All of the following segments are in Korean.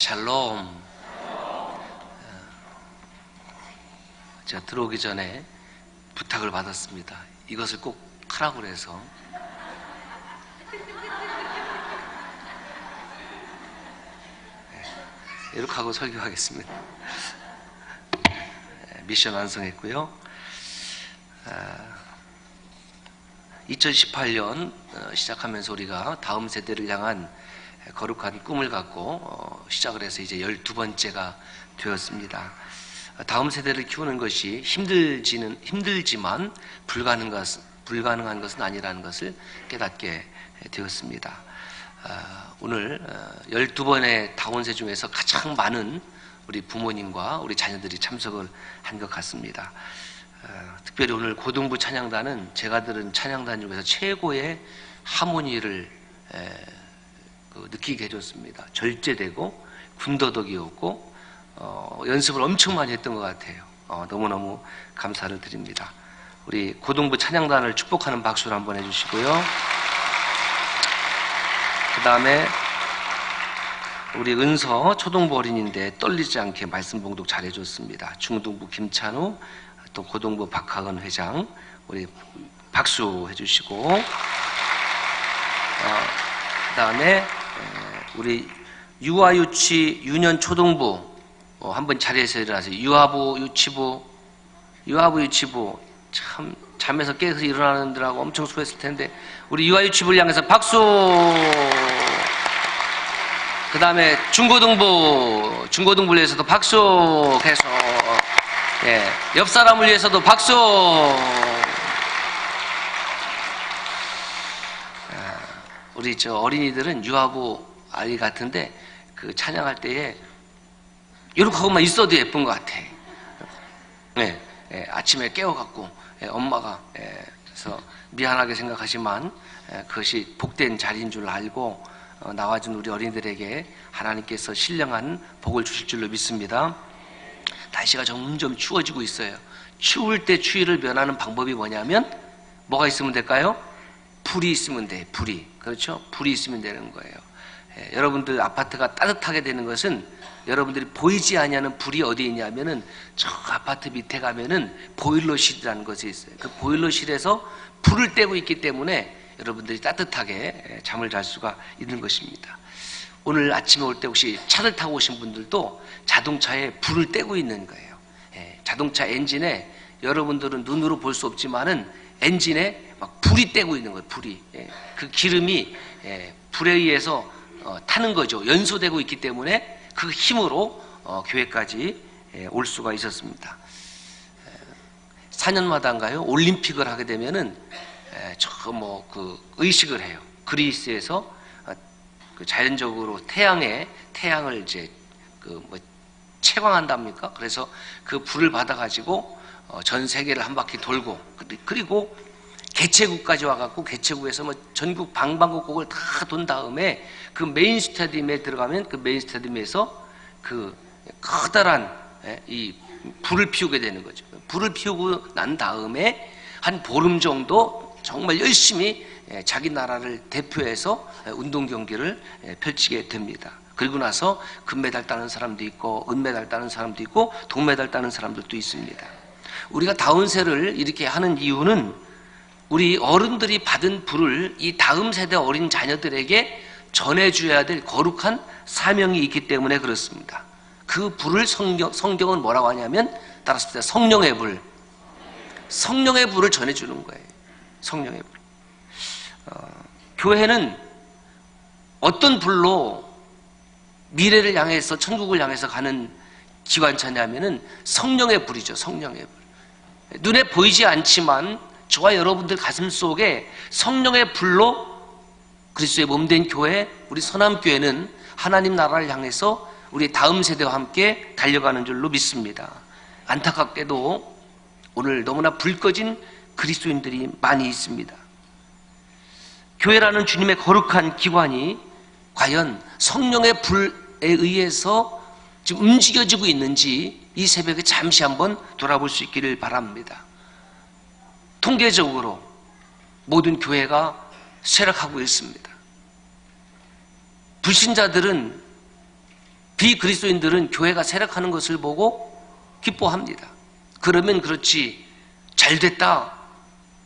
샬롬. 제가 들어오기 전에 부탁을 받았습니다. 이것을 꼭 하라고 그래서. 이렇게 하고 설교하겠습니다. 미션 완성했고요. 2018년 시작하면서 우리가 다음 세대를 향한 거룩한 꿈을 갖고 시작을 해서 이제 12번째가 되었습니다. 다음 세대를 키우는 것이 힘들지만 불가능한 것은 아니라는 것을 깨닫게 되었습니다. 오늘 12번의 다원세 중에서 가장 많은 우리 부모님과 우리 자녀들이 참석을 한 것 같습니다. 특별히 오늘 고등부 찬양단은 제가 들은 찬양단 중에서 최고의 하모니를 느끼게 해줬습니다. 절제되고 군더더기였고 연습을 엄청 많이 했던 것 같아요. 너무너무 감사를 드립니다. 우리 고등부 찬양단을 축복하는 박수를 한번 해주시고요. 그 다음에 우리 은서 초등부 어린이인데 떨리지 않게 말씀 봉독 잘 해줬습니다. 중등부 김찬우, 또 고등부 박하은 회장, 우리 박수 해주시고, 그 다음에 우리 유아유치 유년 초등부 한번 자리에서 일어나세요. 유아부 유치부 참 잠에서 깨서 일어나는 데라고 엄청 수고했을 텐데 우리 유아유치부를 향해서 박수. 그 다음에 중고등부를 위해서도 박수. 계속 옆 사람을 위해서도 박수. 우리 저 어린이들은 유아부 아이 같은데 그 찬양할 때에 이렇게 하고만 있어도 예쁜 것 같아. 아침에 깨워갖고 엄마가 그래서 미안하게 생각하지만 그것이 복된 자리인 줄 알고 나와준 우리 어린이들에게 하나님께서 신령한 복을 주실 줄로 믿습니다. 날씨가 점점 추워지고 있어요. 추울 때 추위를 면하는 방법이 뭐냐면 뭐가 있으면 될까요? 불이 있으면 돼. 불이. 그렇죠? 불이 있으면 되는 거예요. 여러분들 아파트가 따뜻하게 되는 것은 여러분들이 보이지 아니하는 불이 어디 있냐면은 저 아파트 밑에 가면은 보일러실이라는 것이 있어요. 그 보일러실에서 불을 떼고 있기 때문에 여러분들이 따뜻하게 잠을 잘 수가 있는 것입니다. 오늘 아침에 올 때 혹시 차를 타고 오신 분들도 자동차에 불을 떼고 있는 거예요. 자동차 엔진에 여러분들은 눈으로 볼 수 없지만은 엔진에 막 불이 떼고 있는 거예요. 불이. 그 기름이 불에 의해서 타는 거죠. 연소되고 있기 때문에 그 힘으로 교회까지 올 수가 있었습니다. 4년마다인가요? 올림픽을 하게 되면은 그 의식을 해요. 그리스에서 그 자연적으로 태양을 이제 채광한답니까? 그래서 그 불을 받아가지고 전 세계를 한 바퀴 돌고 그리고 개최국까지 와갖고 개최국에서 전국 방방곡곡을 다 돈 다음에 그 메인 스타디움에 들어가면 그 메인 스타디움에서 그 커다란 이 불을 피우게 되는 거죠. 불을 피우고 난 다음에 한 보름 정도 정말 열심히 자기 나라를 대표해서 운동 경기를 펼치게 됩니다. 그리고 나서 금메달 따는 사람도 있고 은메달 따는 사람도 있고 동메달 따는 사람들도 있습니다. 우리가 다운세를 이렇게 하는 이유는 우리 어른들이 받은 불을 이 다음 세대 어린 자녀들에게 전해줘야 될 거룩한 사명이 있기 때문에 그렇습니다. 그 불을 성경은 뭐라고 하냐면 따라서 성령의 불을 전해주는 거예요. 성령의 불. 교회는 어떤 불로 미래를 향해서 천국을 향해서 가는 기관차냐면은 성령의 불이죠. 성령의 불. 눈에 보이지 않지만 저와 여러분들 가슴 속에 성령의 불로 그리스도의 몸된 교회, 우리 선함교회는 하나님 나라를 향해서 우리 다음 세대와 함께 달려가는 줄로 믿습니다. 안타깝게도 오늘 너무나 불 꺼진 그리스도인들이 많이 있습니다. 교회라는 주님의 거룩한 기관이 과연 성령의 불에 의해서 지금 움직여지고 있는지 이 새벽에 잠시 한번 돌아볼 수 있기를 바랍니다. 통계적으로 모든 교회가 쇠락하고 있습니다. 불신자들은 비그리스도인들은 교회가 세력하는 것을 보고 기뻐합니다. 그러면 그렇지 잘됐다,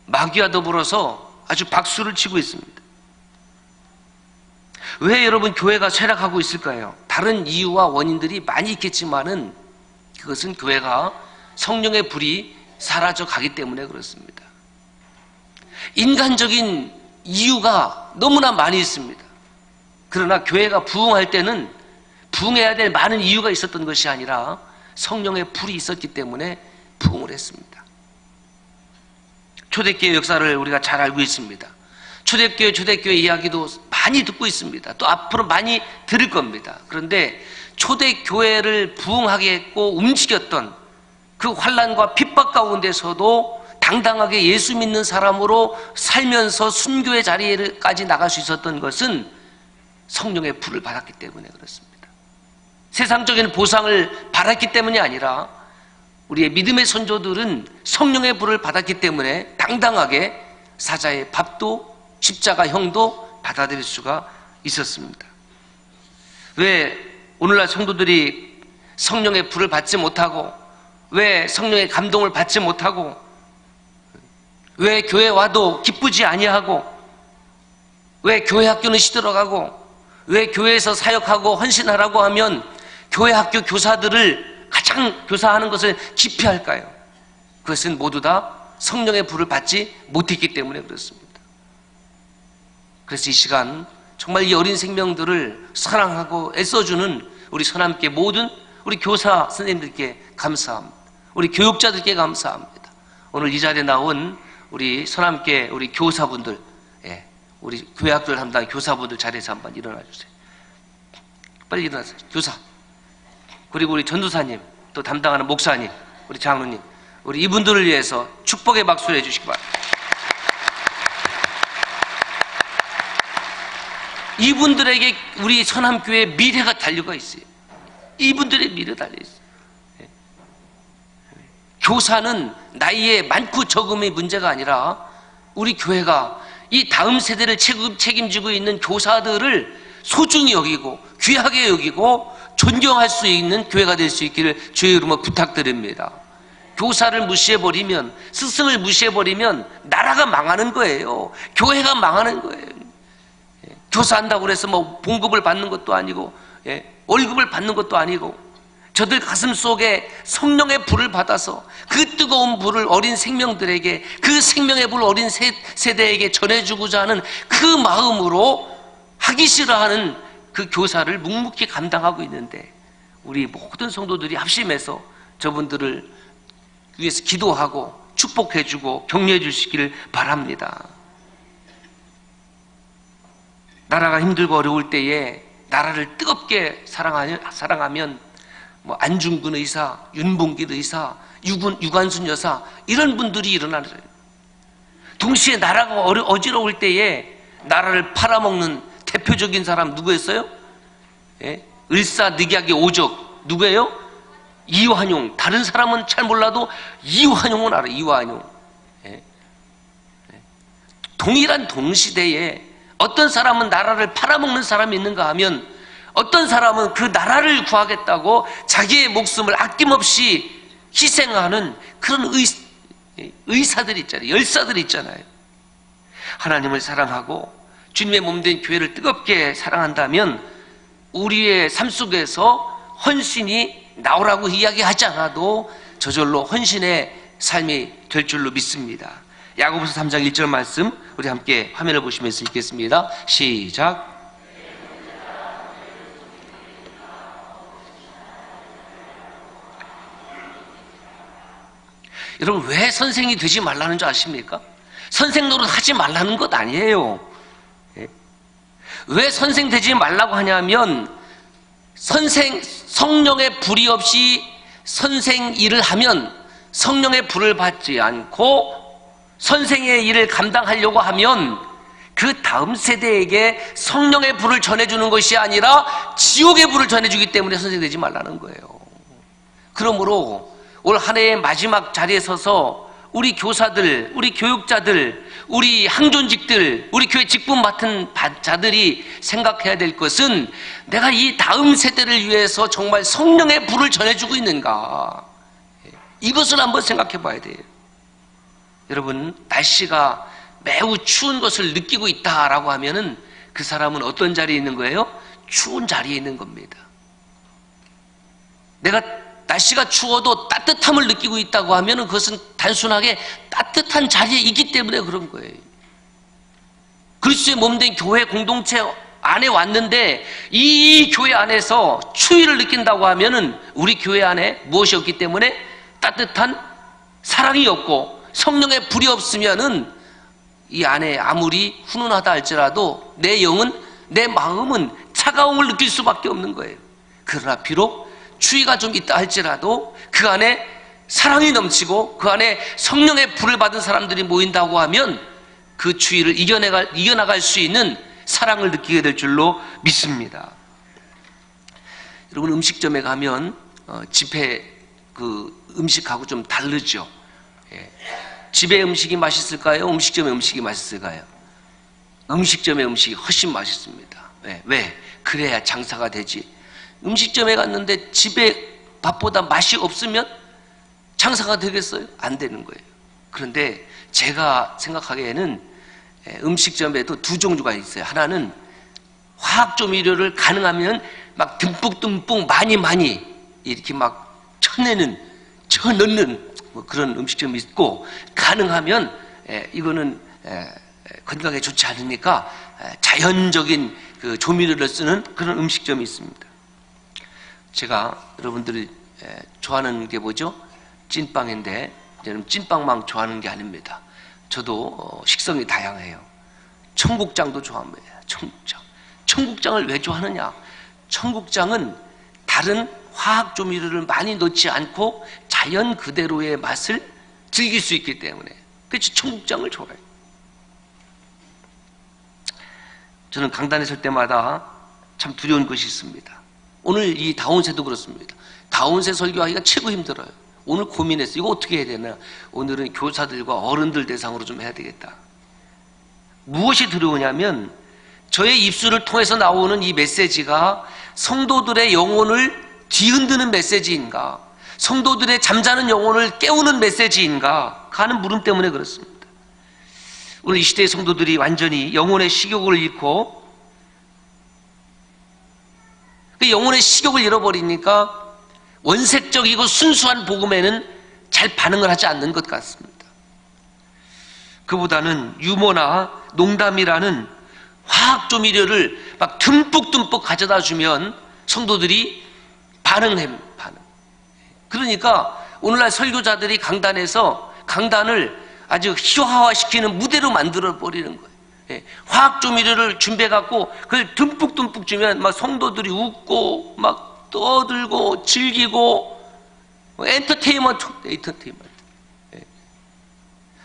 마귀와 더불어서 아주 박수를 치고 있습니다. 왜 여러분 교회가 쇠락하고 있을까요? 다른 이유와 원인들이 많이 있겠지만은 그것은 교회가 성령의 불이 사라져 가기 때문에 그렇습니다. 인간적인 이유가 너무나 많이 있습니다. 그러나 교회가 부흥할 때는 부흥해야 될 많은 이유가 있었던 것이 아니라 성령의 불이 있었기 때문에 부흥을 했습니다. 초대교회 역사를 우리가 잘 알고 있습니다. 초대교회 이야기도 많이 듣고 있습니다. 또 앞으로 많이 들을 겁니다. 그런데 초대교회를 부흥하게 했고 움직였던 그 환난과 핍박 가운데서도 당당하게 예수 믿는 사람으로 살면서 순교의 자리에까지 나갈 수 있었던 것은 성령의 불을 받았기 때문에 그렇습니다. 세상적인 보상을 받았기 때문이 아니라 우리의 믿음의 선조들은 성령의 불을 받았기 때문에 당당하게 사자의 밥도 십자가형도 받아들일 수가 있었습니다. 왜 오늘날 성도들이 성령의 불을 받지 못하고, 왜 성령의 감동을 받지 못하고, 왜 교회 와도 기쁘지 아니하고, 왜 교회 학교는 시들어가고, 왜 교회에서 사역하고 헌신하라고 하면 교회 학교 교사들을 가장 교사하는 것을 기피할까요? 그것은 모두 다 성령의 불을 받지 못했기 때문에 그렇습니다. 그래서 이 시간 정말 이 어린 생명들을 사랑하고 애써주는 우리 서남교회 모든 우리 교사 선생님들께 감사합니다. 우리 교육자들께 감사합니다. 오늘 이 자리에 나온 우리 서남교회 우리 교사분들, 우리 교회 학교를 담당한 교사분들 자리에서 한번 일어나 주세요. 빨리 일어나세요. 교사, 그리고 우리 전도사님, 또 담당하는 목사님, 우리 장로님, 우리 이분들을 위해서 축복의 박수를 해주시기 바랍니다. 이분들에게 우리 서남교회의 미래가 달려가 있어요. 이분들의 미래 달려 있어요. 교사는 나이에 많고 적음의 문제가 아니라 우리 교회가 이 다음 세대를 책임지고 있는 교사들을 소중히 여기고 귀하게 여기고 존경할 수 있는 교회가 될 수 있기를 주의 이름으로 부탁드립니다. 교사를 무시해버리면, 스승을 무시해버리면 나라가 망하는 거예요. 교회가 망하는 거예요. 교사한다고 해서 뭐 봉급을 받는 것도 아니고, 월급을 받는 것도 아니고, 저들 가슴 속에 성령의 불을 받아서 그 뜨거운 불을 어린 생명들에게, 그 생명의 불을 어린 세대에게 전해주고자 하는 그 마음으로 하기 싫어하는 그 교사를 묵묵히 감당하고 있는데, 우리 모든 성도들이 합심해서 저분들을 위해서 기도하고 축복해주고 격려해 주시기를 바랍니다. 나라가 힘들고 어려울 때에 나라를 뜨겁게 사랑하면 뭐 안중근 의사, 윤봉길 의사, 유관순 여사 이런 분들이 일어나는 거예요. 동시에 나라가 어지러울 때에 나라를 팔아먹는 대표적인 사람 누구였어요? 을사늑약의 오적 누구예요? 이완용. 다른 사람은 잘 몰라도 이완용은 알아요. 이완용. 동일한 동시대에 어떤 사람은 나라를 팔아먹는 사람이 있는가 하면 어떤 사람은 그 나라를 구하겠다고 자기의 목숨을 아낌없이 희생하는 그런 의사들이 있잖아요. 열사들이 있잖아요. 하나님을 사랑하고 주님의 몸된 교회를 뜨겁게 사랑한다면 우리의 삶 속에서 헌신이 나오라고 이야기하지 않아도 저절로 헌신의 삶이 될 줄로 믿습니다. 야고보서 3장 1절 말씀 우리 함께 화면을 보시면서 읽겠습니다. 시작. 여러분, 왜 선생이 되지 말라는 줄 아십니까? 선생 노릇 하지 말라는 것 아니에요. 왜 선생 되지 말라고 하냐면 성령의 불이 없이 선생 일을 하면 성령의 불을 받지 않고 선생의 일을 감당하려고 하면 그 다음 세대에게 성령의 불을 전해주는 것이 아니라 지옥의 불을 전해주기 때문에 선생 되지 말라는 거예요. 그러므로 올 한 해의 마지막 자리에 서서 우리 교사들, 우리 교육자들, 우리 항존직들, 우리 교회 직분 맡은 자들이 생각해야 될 것은 내가 이 다음 세대를 위해서 정말 성령의 불을 전해주고 있는가, 이것을 한번 생각해 봐야 돼요. 여러분, 날씨가 매우 추운 것을 느끼고 있다라고 하면은 그 사람은 어떤 자리에 있는 거예요? 추운 자리에 있는 겁니다. 내가 날씨가 추워도 따뜻함을 느끼고 있다고 하면 그것은 단순하게 따뜻한 자리에 있기 때문에 그런 거예요. 그리스도의 몸된 교회 공동체 안에 왔는데 이 교회 안에서 추위를 느낀다고 하면 우리 교회 안에 무엇이 없기 때문에? 따뜻한 사랑이 없고 성령의 불이 없으면 이 안에 아무리 훈훈하다 할지라도 내 영은, 내 마음은 차가움을 느낄 수밖에 없는 거예요. 그러나 비록 추위가 좀 있다 할지라도 그 안에 사랑이 넘치고 그 안에 성령의 불을 받은 사람들이 모인다고 하면 그 추위를 이겨나갈 수 있는 사랑을 느끼게 될 줄로 믿습니다. 여러분, 음식점에 가면 집에 그 음식하고 좀 다르죠. 집의 음식이 맛있을까요? 음식점의 음식이 맛있을까요? 음식점의 음식이 훨씬 맛있습니다. 왜? 그래야 장사가 되지. 음식점에 갔는데 집에 밥보다 맛이 없으면 장사가 되겠어요? 안 되는 거예요. 그런데 제가 생각하기에는 음식점에도 두 종류가 있어요. 하나는 화학조미료를 가능하면 막 듬뿍듬뿍 많이 이렇게 막 쳐넣는 뭐 그런 음식점이 있고, 가능하면 이거는 건강에 좋지 않으니까 자연적인 그 조미료를 쓰는 그런 음식점이 있습니다. 제가 여러분들이 좋아하는 게 뭐죠? 찐빵인데 저는 찐빵만 좋아하는 게 아닙니다. 저도 식성이 다양해요. 청국장도 좋아합니다. 청국장을 왜 좋아하느냐? 청국장은 다른 화학 조미료를 많이 넣지 않고 자연 그대로의 맛을 즐길 수 있기 때문에 그래서 청국장을 좋아해요. 저는 강단에 설 때마다 참 두려운 것이 있습니다. 오늘 이 다운세도 그렇습니다. 다운세 설교하기가 최고 힘들어요. 오늘 고민했어요. 이거 어떻게 해야 되나? 오늘은 교사들과 어른들 대상으로 좀 해야 되겠다. 무엇이 두려우냐면 저의 입술을 통해서 나오는 이 메시지가 성도들의 영혼을 뒤흔드는 메시지인가, 성도들의 잠자는 영혼을 깨우는 메시지인가 하는 물음 때문에 그렇습니다. 오늘 이 시대의 성도들이 완전히 영혼의 식욕을 잃고 그 영혼의 식욕을 잃어버리니까 원색적이고 순수한 복음에는 잘 반응을 하지 않는 것 같습니다. 그보다는 유머나 농담이라는 화학 조미료를 막 듬뿍듬뿍 가져다 주면 성도들이 반응. 그러니까 오늘날 설교자들이 강단에서 강단을 아주 희화화시키는 무대로 만들어 버리는 거예요. 화학 조미료를 준비해갖고 그걸 듬뿍듬뿍 주면 막 성도들이 웃고 막 떠들고 즐기고 엔터테인먼트.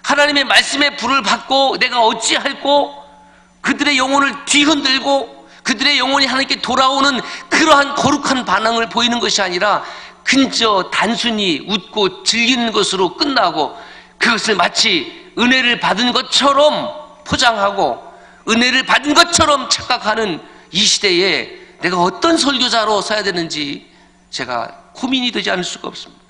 하나님의 말씀의 불을 받고 내가 어찌할꼬 그들의 영혼을 뒤흔들고 그들의 영혼이 하나님께 돌아오는 그러한 거룩한 반응을 보이는 것이 아니라 그저 단순히 웃고 즐기는 것으로 끝나고 그것을 마치 은혜를 받은 것처럼 포장하고 은혜를 받은 것처럼 착각하는 이 시대에 내가 어떤 설교자로 서야 되는지 제가 고민이 되지 않을 수가 없습니다.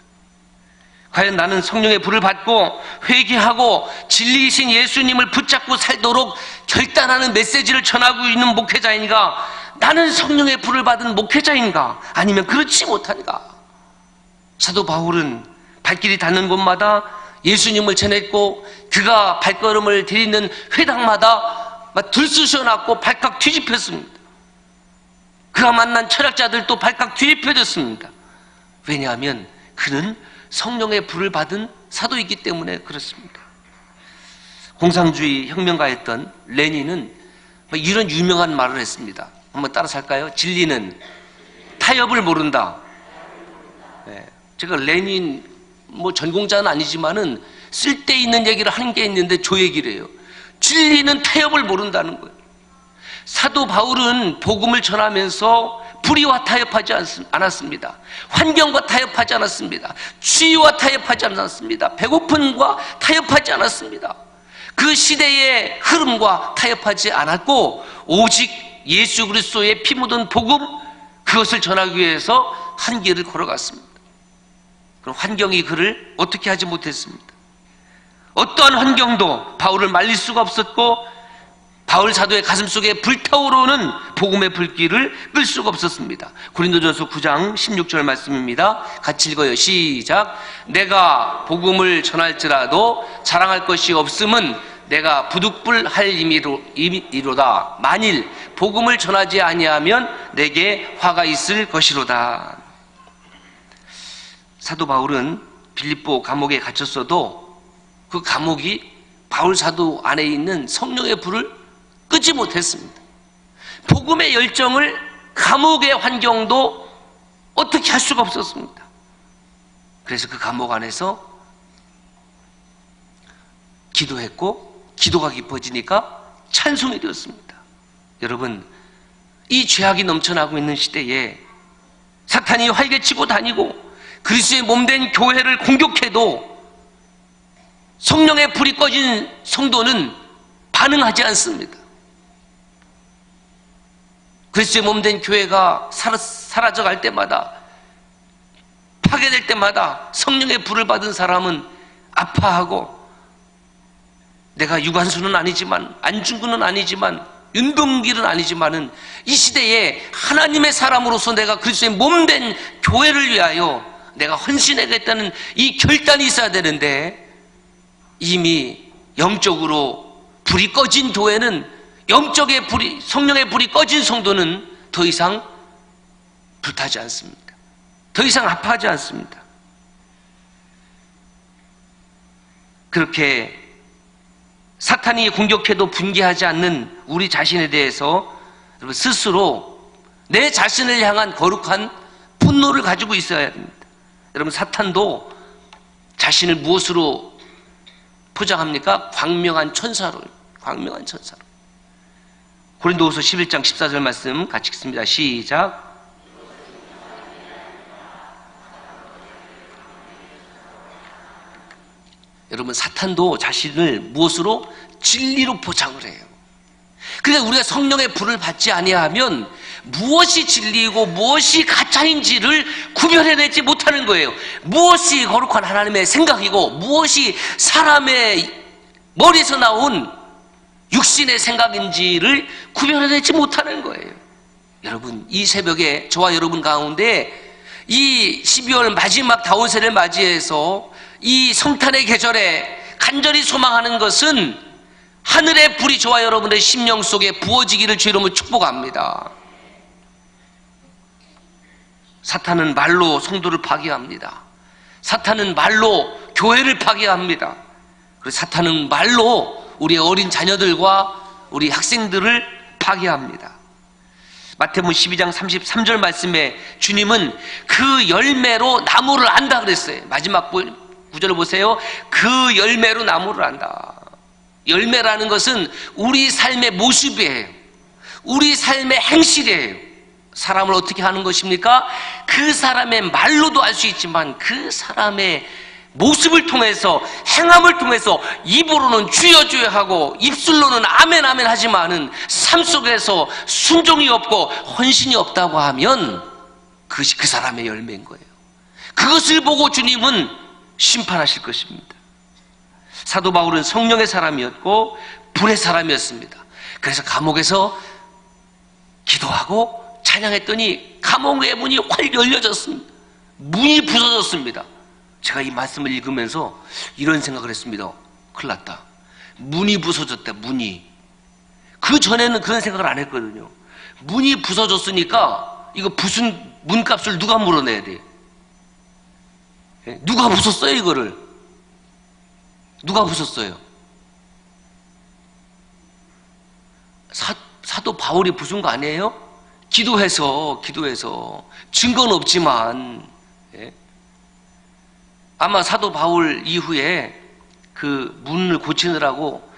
과연 나는 성령의 불을 받고 회개하고 진리이신 예수님을 붙잡고 살도록 결단하는 메시지를 전하고 있는 목회자인가? 나는 성령의 불을 받은 목회자인가? 아니면 그렇지 못한가? 사도 바울은 발길이 닿는 곳마다 예수님을 전했고 그가 발걸음을 들이는 회당마다 막 들쑤셔놨고 발칵 뒤집혔습니다. 그가 만난 철학자들도 발칵 뒤집혀졌습니다. 왜냐하면 그는 성령의 불을 받은 사도이기 때문에 그렇습니다. 공산주의 혁명가였던 레닌은 이런 유명한 말을 했습니다. 한번 따라서 할까요? 진리는 타협을 모른다. 제가 레닌 전공자는 아니지만은 쓸데있는 얘기를 하는 게 있는데 저 얘기를 해요. 진리는 타협을 모른다는 거예요. 사도 바울은 복음을 전하면서 불의와 타협하지 않았습니다. 환경과 타협하지 않았습니다. 추위와 타협하지 않았습니다. 배고픔과 타협하지 않았습니다. 그 시대의 흐름과 타협하지 않았고 오직 예수 그리스도의 피 묻은 복음, 그것을 전하기 위해서 한 길을 걸어갔습니다. 그럼 환경이 그를 어떻게 하지 못했습니다. 어떠한 환경도 바울을 말릴 수가 없었고 바울 사도의 가슴 속에 불타오르는 복음의 불길을 끌 수가 없었습니다. 고린도전서 9장 16절 말씀입니다. 같이 읽어요. 시작. 내가 복음을 전할지라도 자랑할 것이 없음은 내가 부득불할 임이로다. 만일 복음을 전하지 아니하면 내게 화가 있을 것이로다. 사도 바울은 빌립보 감옥에 갇혔어도 그 감옥이 바울 사도 안에 있는 성령의 불을 끄지 못했습니다. 복음의 열정을 감옥의 환경도 어떻게 할 수가 없었습니다. 그래서 그 감옥 안에서 기도했고 기도가 깊어지니까 찬송이 되었습니다. 여러분, 이 죄악이 넘쳐나고 있는 시대에 사탄이 활개치고 다니고 그리스도의 몸된 교회를 공격해도 성령의 불이 꺼진 성도는 반응하지 않습니다. 그리스도의 몸된 교회가 사라져갈 때마다, 파괴될 때마다 성령의 불을 받은 사람은 아파하고, 내가 유관수는 아니지만, 안중근은 아니지만, 윤동길은 아니지만은 이 시대에 하나님의 사람으로서 내가 그리스도의 몸된 교회를 위하여 내가 헌신하겠다는 이 결단이 있어야 되는데, 이미 영적으로 불이 꺼진 교회는, 영적의 불이, 성령의 불이 꺼진 성도는 더 이상 불타지 않습니다. 더 이상 아파하지 않습니다. 그렇게 사탄이 공격해도 분개하지 않는 우리 자신에 대해서 여러분 스스로 내 자신을 향한 거룩한 분노를 가지고 있어야 합니다. 여러분, 사탄도 자신을 무엇으로 포장합니까? 광명한 천사로. 광명한 천사로. 고린도후서 11장 14절 말씀 같이 읽습니다. 시작. 여러분, 사탄도 자신을 무엇으로? 진리로 포장을 해요. 그러니까 우리가 성령의 불을 받지 아니하면 무엇이 진리이고 무엇이 가짜인지를 구별해내지 못하는 거예요. 무엇이 거룩한 하나님의 생각이고 무엇이 사람의 머리에서 나온 육신의 생각인지를 구별해내지 못하는 거예요. 여러분, 이 새벽에 저와 여러분 가운데 이 12월 마지막 다운세를 맞이해서 이 성탄의 계절에 간절히 소망하는 것은 하늘의 불이 저와 여러분의 심령 속에 부어지기를 주 이름으로 축복합니다. 사탄은 말로 성도를 파괴합니다. 사탄은 말로 교회를 파괴합니다. 그리고 사탄은 말로 우리 어린 자녀들과 우리 학생들을 파괴합니다. 마태복음 12장 33절 말씀에 주님은 그 열매로 나무를 안다 그랬어요. 마지막 구절을 보세요. 그 열매로 나무를 안다. 열매라는 것은 우리 삶의 모습이에요. 우리 삶의 행실이에요. 사람을 어떻게 하는 것입니까? 그 사람의 말로도 알 수 있지만 그 사람의 모습을 통해서, 행함을 통해서 입으로는 주여 주여 하고 입술로는 아멘 아멘 하지만은 삶 속에서 순종이 없고 헌신이 없다고 하면 그것이 그 사람의 열매인 거예요. 그것을 보고 주님은 심판하실 것입니다. 사도 바울은 성령의 사람이었고 불의 사람이었습니다. 그래서 감옥에서 기도하고 찬양했더니 감옥의 문이 활 열려졌습니다. 문이 부서졌습니다. 제가 이 말씀을 읽으면서 이런 생각을 했습니다. 큰일 났다. 문이 부서졌다. 문이. 그 전에는 그런 생각을 안 했거든요. 문이 부서졌으니까 이거 부순 문값을 누가 물어내야 돼? 누가 부쉈어요 이거를? 누가 부쉈어요? 사도 바울이 부순 거 아니에요? 기도해서 증거는 없지만, 예? 아마 사도 바울 이후에 그 문을 고치느라고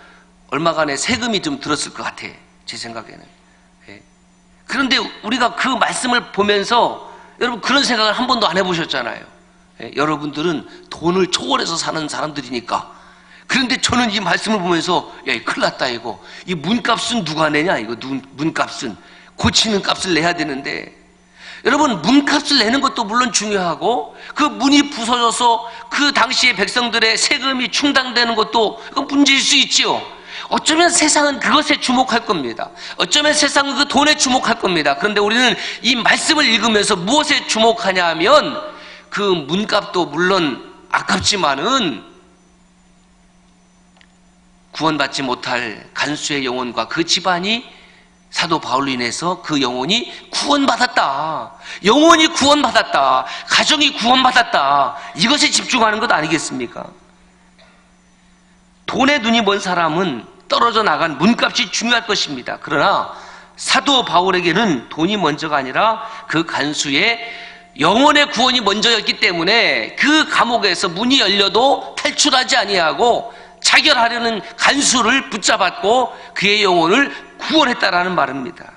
얼마간의 세금이 좀 들었을 것 같아, 제 생각에는. 예? 그런데 우리가 그 말씀을 보면서 여러분 그런 생각을 한 번도 안 해보셨잖아요. 여러분들은 돈을 초월해서 사는 사람들이니까. 그런데 저는 이 말씀을 보면서 야, 큰일 났다 이거. 이 문값은 누가 내냐 이거. 문값은 고치는 값을 내야 되는데, 여러분 문값을 내는 것도 물론 중요하고 그 문이 부서져서 그 당시의 백성들의 세금이 충당되는 것도 문제일 수 있지요. 어쩌면 세상은 그것에 주목할 겁니다. 어쩌면 세상은 그 돈에 주목할 겁니다. 그런데 우리는 이 말씀을 읽으면서 무엇에 주목하냐 하면 그 문값도 물론 아깝지만은 구원받지 못할 간수의 영혼과 그 집안이 사도 바울로 인해서 그 영혼이 구원받았다. 영혼이 구원받았다. 가정이 구원받았다. 이것에 집중하는 것 아니겠습니까? 돈에 눈이 먼 사람은 떨어져 나간 문값이 중요할 것입니다. 그러나 사도 바울에게는 돈이 먼저가 아니라 그 간수의 영혼의 구원이 먼저였기 때문에 그 감옥에서 문이 열려도 탈출하지 아니하고 자결하려는 간수를 붙잡았고 그의 영혼을 구원했다라는 말입니다.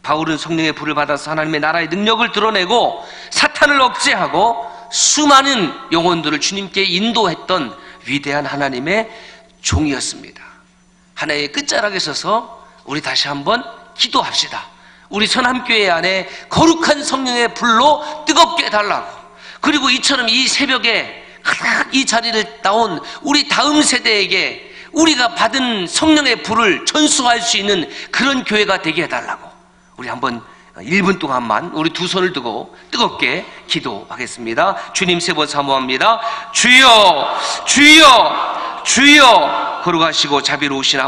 바울은 성령의 불을 받아서 하나님의 나라의 능력을 드러내고 사탄을 억제하고 수많은 영혼들을 주님께 인도했던 위대한 하나님의 종이었습니다. 하나의 끝자락에 서서 우리 다시 한번 기도합시다. 우리 선함교회 안에 거룩한 성령의 불로 뜨겁게 해달라고. 그리고 이처럼 이 새벽에 이 자리를 나온 우리 다음 세대에게 우리가 받은 성령의 불을 전수할 수 있는 그런 교회가 되게 해달라고. 우리 한번 1분 동안만 우리 두 손을 두고 뜨겁게 기도하겠습니다. 주님 세 번 사모합니다. 주여, 주여, 주여. 걸어가시고 자비로우신 아버지,